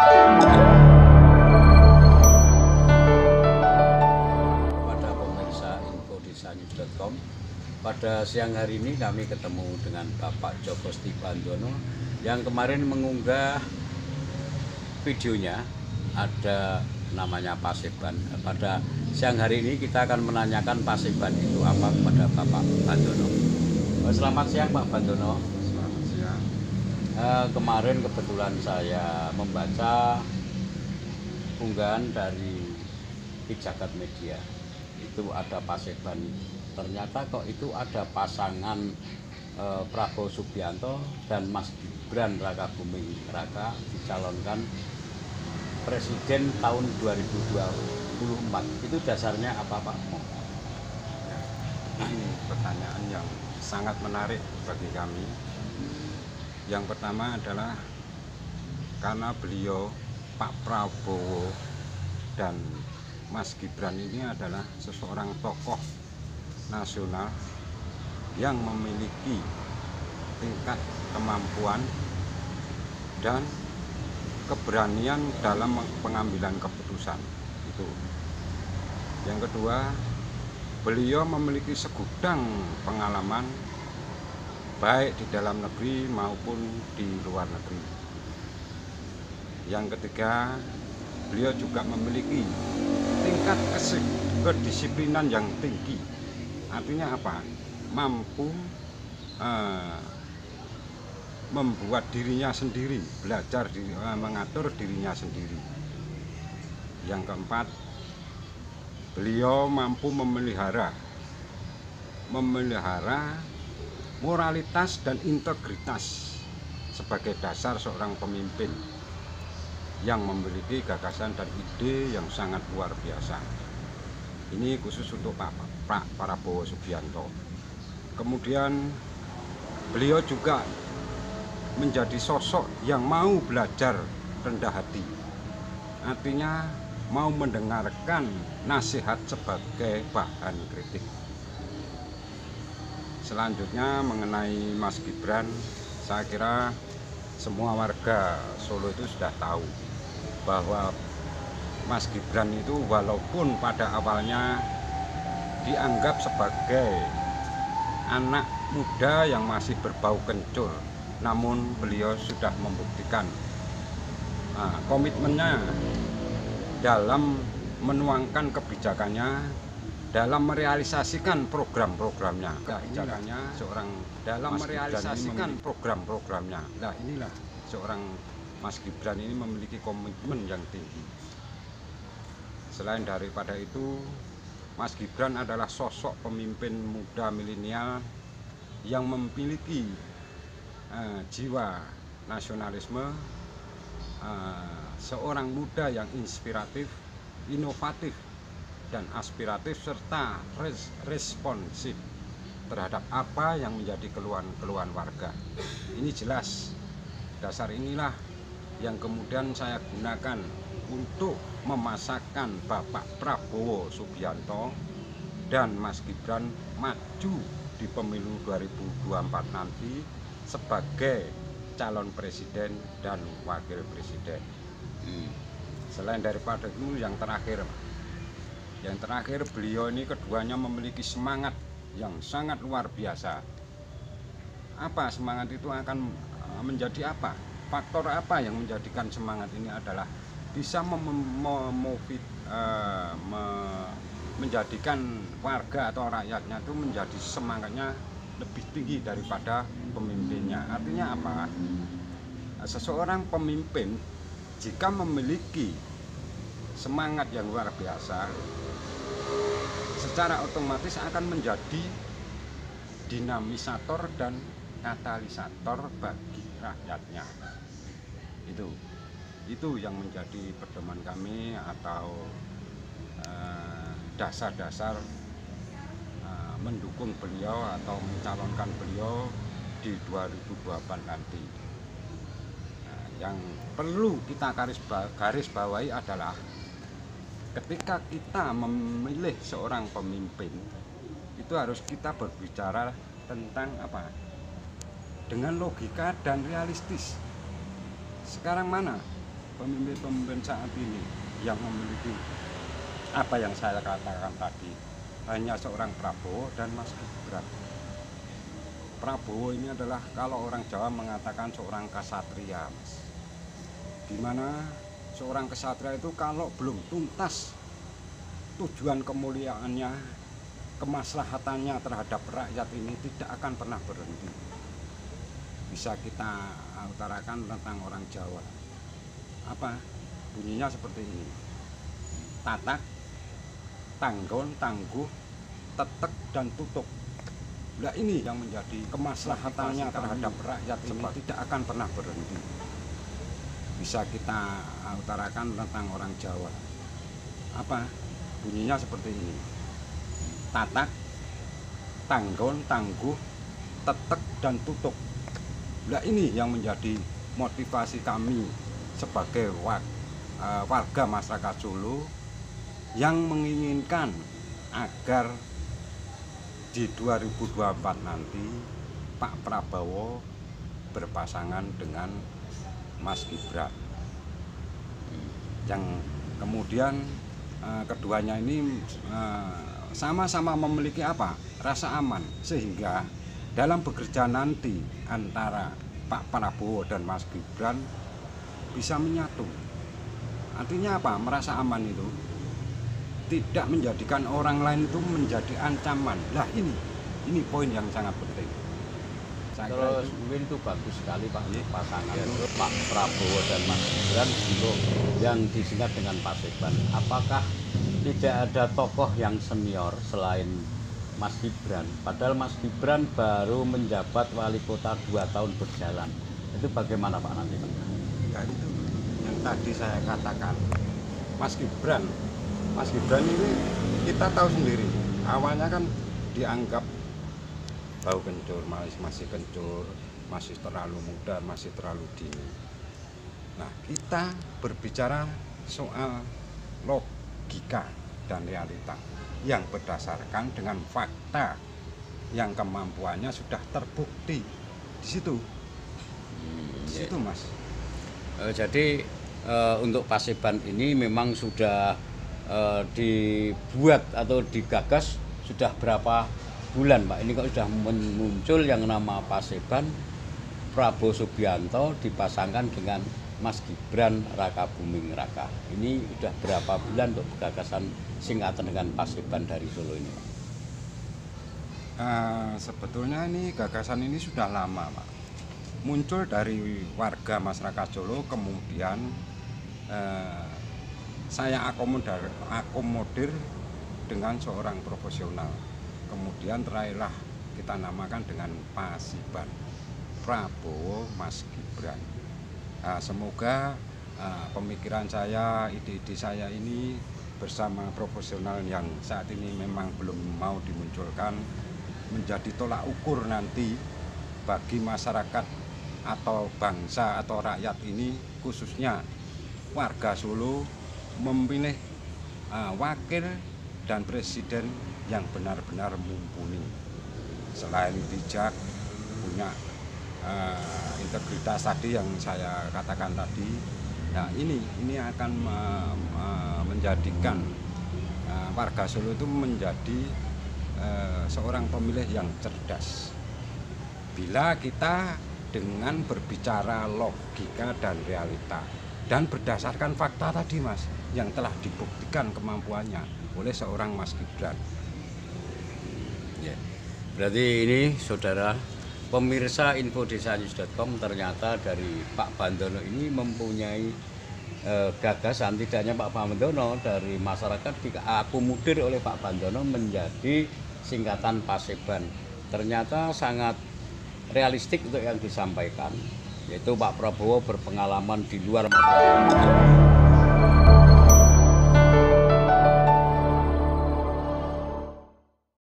Pada pemirsa infodesanews.com, pada siang hari ini kami ketemu dengan Bapak Joko Stibandono yang kemarin mengunggah videonya ada namanya Paseban. Pada siang hari ini kita akan menanyakan Paseban itu apa kepada Bapak Bandono. Selamat siang Pak Bandono. Selamat siang. Kemarin kebetulan saya membaca unggahan dari Jagat Media, itu ada Paseban. Ternyata kok itu ada pasangan Prabowo Subianto dan Mas Gibran Rakabuming Raka dicalonkan Presiden tahun 2024. Itu dasarnya apa Pak? Ya, ini pertanyaan yang sangat menarik bagi kami. Yang pertama adalah karena beliau Pak Prabowo dan Mas Gibran ini adalah seseorang tokoh nasional yang memiliki tingkat kemampuan dan keberanian dalam pengambilan keputusan itu. Yang kedua, beliau memiliki segudang pengalaman baik di dalam negeri maupun di luar negeri. Yang ketiga, beliau juga memiliki tingkat kedisiplinan yang tinggi. Artinya apa? Mampu membuat dirinya sendiri, belajar mengatur dirinya sendiri. Yang keempat, beliau mampu memelihara moralitas dan integritas sebagai dasar seorang pemimpin yang memiliki gagasan dan ide yang sangat luar biasa. Ini khusus untuk Pak Prabowo Subianto. Kemudian beliau juga menjadi sosok yang mau belajar rendah hati. Artinya mau mendengarkan nasihat sebagai bahan kritik. Selanjutnya mengenai Mas Gibran, saya kira semua warga Solo itu sudah tahu bahwa Mas Gibran itu walaupun pada awalnya dianggap sebagai anak muda yang masih berbau kencur, namun beliau sudah membuktikan komitmennya dalam menuangkan kebijakannya, dalam merealisasikan program-programnya. Nah, inilah seorang Mas Gibran ini memiliki komitmen yang tinggi. Selain daripada itu, Mas Gibran adalah sosok pemimpin muda milenial yang memiliki jiwa nasionalisme, seorang muda yang inspiratif, inovatif, dan aspiratif serta responsif terhadap apa yang menjadi keluhan warga. Ini jelas, dasar inilah yang kemudian saya gunakan untuk memasakkan Bapak Prabowo Subianto dan Mas Gibran maju di pemilu 2024 nanti sebagai calon presiden dan wakil presiden. Selain daripada itu, yang terakhir beliau ini keduanya memiliki semangat yang sangat luar biasa. Apa semangat itu akan menjadi apa? Faktor apa yang menjadikan semangat ini adalah bisa menjadikan warga atau rakyatnya itu menjadi semangatnya lebih tinggi daripada pemimpinnya. Artinya apa? Seseorang pemimpin jika memiliki semangat yang luar biasa, secara otomatis akan menjadi dinamisator dan katalisator bagi rakyatnya. Itu yang menjadi pedoman kami atau dasar-dasar mendukung beliau atau mencalonkan beliau di 2024 nanti. Yang perlu kita garis bawahi adalah ketika kita memilih seorang pemimpin, itu harus kita berbicara tentang apa? Dengan logika dan realistis. Sekarang mana pemimpin-pemimpin saat ini yang memiliki apa yang saya katakan tadi, hanya seorang Prabowo dan Mas Gibran. Prabowo ini adalah kalau orang Jawa mengatakan seorang kasatria, Mas. Dimana seorang kesatria itu kalau belum tuntas tujuan kemuliaannya, kemaslahatannya terhadap rakyat ini tidak akan pernah berhenti. Bisa kita utarakan tentang orang Jawa. Apa? Bunyinya seperti ini. Tatak, tanggon, tangguh, tetek, dan tutup. Nah, ini yang menjadi kemaslahatannya terhadap rakyat ini tidak akan pernah berhenti. Bisa kita utarakan tentang orang Jawa. Apa? Bunyinya seperti ini. Tatak, tanggon, tangguh, tetek, dan tutup. Nah, ini yang menjadi motivasi kami sebagai warga masyarakat Solo yang menginginkan agar di 2024 nanti Pak Prabowo berpasangan dengan Mas Gibran, yang kemudian keduanya ini sama-sama memiliki apa? Rasa aman, sehingga dalam bekerja nanti antara Pak Prabowo dan Mas Gibran bisa menyatu. Artinya apa? Merasa aman itu tidak menjadikan orang lain itu menjadi ancaman. Lah, ini poin yang sangat penting. Terus mungkin itu bagus sekali Pak, pasangan itu Pak Prabowo dan Mas Gibran untuk yang disingkat dengan Paseban. Apakah tidak ada tokoh yang senior selain Mas Gibran? Padahal Mas Gibran baru menjabat wali kota 2 tahun berjalan. Itu bagaimana Pak nanti Pak? Ya, itu yang tadi saya katakan. Mas Gibran ini kita tahu sendiri. Awalnya kan dianggap bau kencur, masih kencur, masih terlalu muda, masih terlalu dini. Nah, kita berbicara soal logika dan realita yang berdasarkan dengan fakta yang kemampuannya sudah terbukti di situ. Di situ, Mas. Jadi untuk Paseban ini memang sudah dibuat atau digagas sudah berapa bulan Pak? Ini kok sudah muncul yang nama Paseban Prabowo Subianto dipasangkan dengan Mas Gibran Raka Buming Raka. Ini sudah berapa bulan untuk gagasan singkatan dengan Paseban dari Solo ini Pak? Sebetulnya ini gagasan ini sudah lama Pak. Muncul dari warga masyarakat Solo, kemudian saya akomodir dengan seorang profesional. Kemudian terakhirlah kita namakan dengan Paseban Prabowo Mas Gibran. Semoga pemikiran saya, ide-ide saya ini bersama profesional yang saat ini memang belum mau dimunculkan menjadi tolak ukur nanti bagi masyarakat atau bangsa atau rakyat ini, khususnya warga Solo, memilih wakil dan presiden yang benar-benar mumpuni, selain bijak, punya integritas tadi yang saya katakan tadi. Nah, ini akan menjadikan warga Solo itu menjadi seorang pemilih yang cerdas. Bila kita dengan berbicara logika dan realita dan berdasarkan fakta tadi Mas, yang telah dibuktikan kemampuannya oleh seorang Mas Gibran. Ya. Berarti ini saudara pemirsa infodesanews.com, ternyata dari Pak Bandono ini mempunyai gagasan, tidak hanya Pak Bandono, dari masyarakat diakomodir oleh Pak Bandono menjadi singkatan Paseban. Ternyata sangat realistik untuk yang disampaikan, yaitu Pak Prabowo berpengalaman di luar masyarakat.